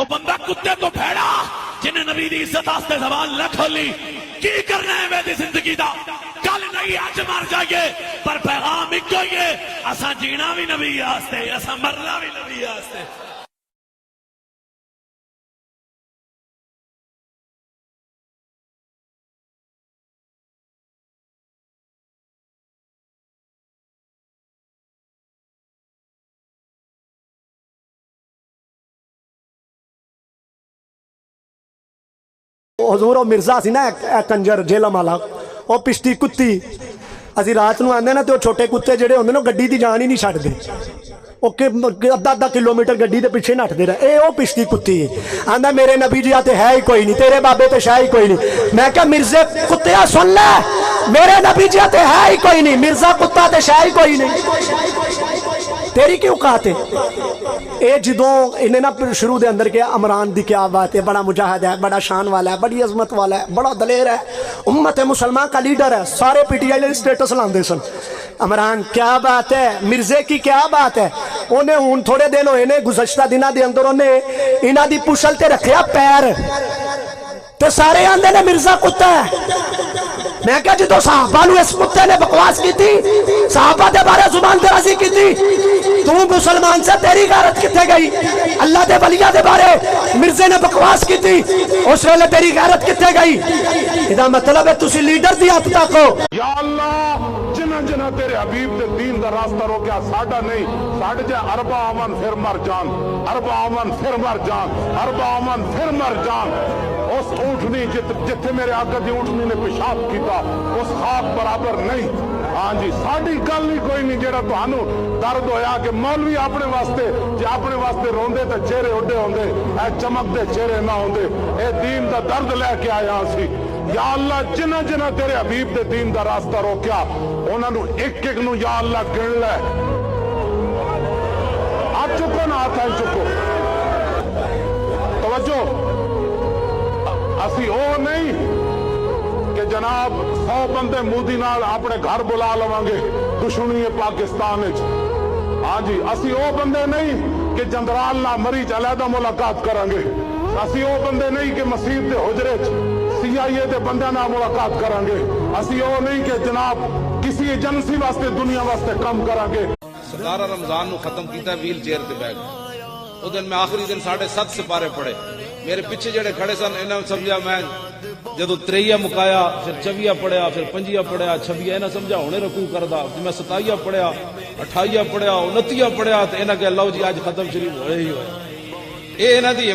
وہ بندہ کتے تو بھیڑا جنہیں نبی دی عزت آستے زبان نہ کھولی کی کرنا ہے میری زندگی دا کل نہیں آج مر جائیے پر پیغام ایک ہی ہے اساں جینا بھی نبی آستے اساں مرنا بھی نبی آستے حضور وہ مرزا سی نا کنجر جیلم والا وہ پشتی کتی اسی رات نو آندے نا تو چھوٹے کتے جڑے ہوندے نا گڈی دی جان ہی نہیں چھڈ دے ادھا کلومیٹر گڈی دے پیچھے نٹدے رہے اے او پشتی کتی آندا میرے نبی جی تے ہے ہی کوئی نہیں تیرے بابے تے شاہ ہی کوئی نہیں میں کہا مرزے کتیا سن لے میرے نبی جی تے ہے ہی کوئی نہیں مرزا کتا تے شاہ ہی کوئی نہیں تیری کیوں کہتے اے جدوں انہیں نا شروع دے اندر کیا عمران دی کیا بات ہے بڑا مجاہد ہے بڑا شان والا ہے بڑی عظمت والا ہے بڑا دلیر ہے امت مسلمان کا لیڈر ہے سارے پی ٹی آئی نے سٹیٹس لاندے سن عمران کیا بات ہے مرزے کی کیا بات ہے انہیں ہون تھوڑے دن ہوئے نے گزشتہ دنہ دے اندر انہیں انہ دی پوشل تے رکھیا پیر تے سارے آندے نے مرزا کتا ہے میں کہا جی تو صحابہ نو اس کتے نے بکواس کی تھی صحابہ دے بارے زبان درازی کی تھی تو مسلمان سے تیری غیرت کتے گئی اللہ دے ولیہ دے بارے مرزے نے بکواس کی تھی اس ویلے تیری غیرت کتے گئی ادا مطلب ہے تسی لیڈر دی آپ تک ہو یا اللہ جنہ جنہ تیرے حبیب دے دین دا راستہ روکیا ساڈا نہیں ساڈے جے اربع امن پھر مر جان اربع امن پھر مر جان اربع امن پھر مر جان اس اونٹنی جتھے میرے آقا دی اونٹنی نے پیشاب کیتا اس خاک برابر نہیں ہاں جی ساڈی گل نہیں کوئی نہیں جیڑا تہانوں درد ہویا کہ مولوی اپنے واسطے جے اپنے واسطے روندے تے چہرے اڈے ہوندے اے چمکدے چہرے نہ ہوندے اے دین دا درد لے کے آیا سی یا اللہ جنہ جنہ تیرے حبیب دے دین دا راستہ روکیا انہاں نو ایک ایک نو یا اللہ گن لے آپ چکو نہ ہاتھ چکو توجہ اسی او نہیں کہ جناب 100 بندے مودی نال اپنے گھر بلا لواں گے دشمنی پاکستان وچ ہاں جی اسی او بندے نہیں کہ جندرال نال مریض علیحدہ ملاقات کریں گے اسی او بندے نہیں کہ مسجد دے حجرے سی آئی اے دے بندیاں نال ملاقات کریں گے اسی او نہیں کہ جناب کسی ایجنسی واسطے دنیا واسطے کم کریں گے سرکار رمضان نو ختم کیتا ویل چیئر تے بیٹھ او دن میں آخری دن 7.5 سپارے پڑھے میرے پیچھے جڑے کھڑے سن انہاں سمجھا میں جدو 3 مکایا پھر 24 پڑھیا پھر 5 پڑھیا 26 انہاں سمجھا ہونے رکوع کردا میں 27 پڑھیا 28 پڑھیا 29 پڑھیا تے انہاں کہ لو جی اج ختم شریف ہوئے ہی ہوئے اے انہاں دی